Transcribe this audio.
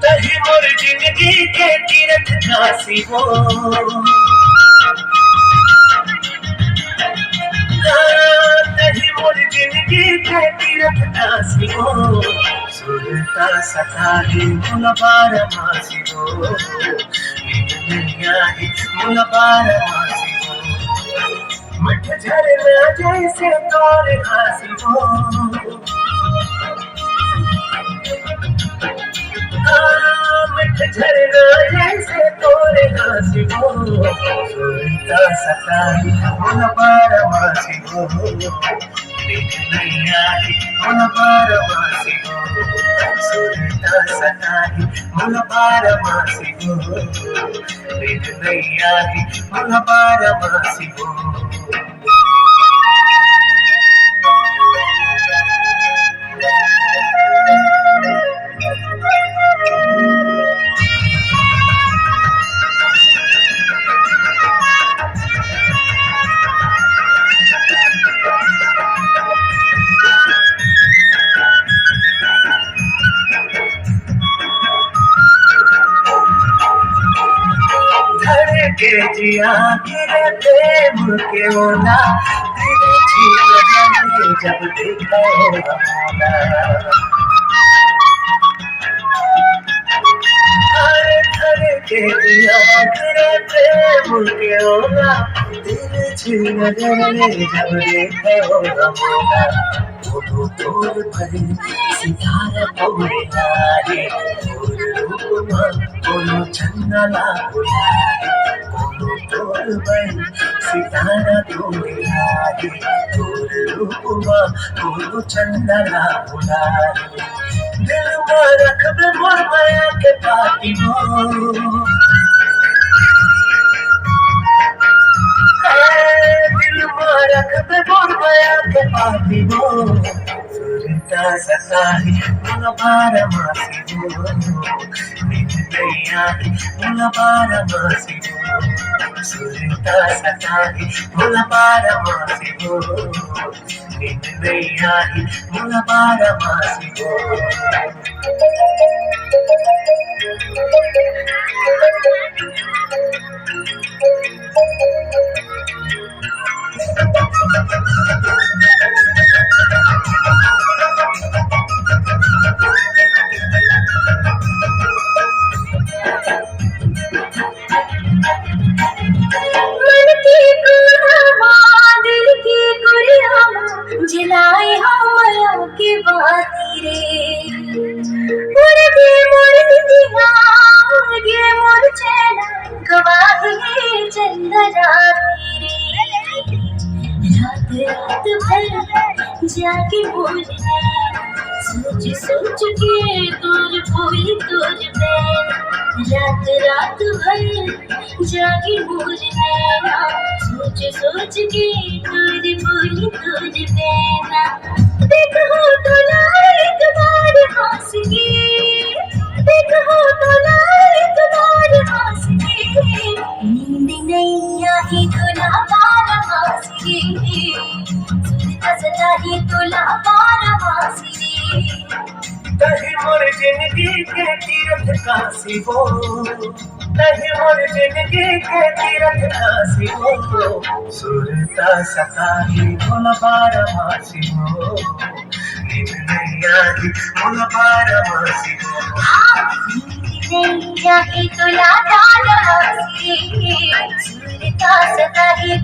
तही मोर जिंदगी के तीरथ काशी हो, तही मोर जिंदगी के तीरथ काशी हो, सुरता सताही मुल बार मासी हो, दुनिया ही मुल बार मासी हो, मठ झरना जैसे तोर हासी हो, झरना ऐसे तोरे हासी हो, सुरता सताही मुल बार मासी हो, बिन नैया ही मुल बार मासी हो, सुरता सताही मुल बार मासी हो, बिन नैया ही मुल बार मासी हो। के जिया गिरे प्रेम के ओला, तेरे छीन जब देखा होगा मौला, हरे के जिया गिरे प्रेम के ओला, तेरे छीन जब देखा होगा मौला, बोलो तोर भरी सितारा तोड़े लारे, तोर रूप बोलो चंदला बुलाए, तोर भरी सितारा तोड़े लारे, तोर रूप बोलो चंदला बुलाए, दिल में रख दे मोर माया के पाती हो, दिल में रख दे मोर माया के पाती हो, सुरता सताही मुल बार मासी हो, बिन नैया ही मुल बार मासी हो, सुरता सताही मुल बार मासी हो, बिन नैया ही मुल बार मासी हो। जिलाए हम माया के बाती रे, मुर्गे मुर्गे मुर्गे मोर चैना गवाही चंदरा रे, रात रात भर जाके बोलने, सोच सोच के दूर बोली दूर में, रात रात भर जाके बोलने, सोच सोच के दूर बोली दूर में, देखो तो लाइक बार हंस के, देखो तो लाइक बार हंस के, नींद नहीं आई तुला बार हंस के, सुनता सताही तुला बार हंस के, तही मोर जिंदगी के तीरथ काशी हो, तही मोर जिंदगी के तीरथ काशी हो, सुरता सताही मुल बार मासी हो, बिन नैया ही मुल बार मासी हो, नींद नहीं आई तुला बार हंस के, सुनता सताही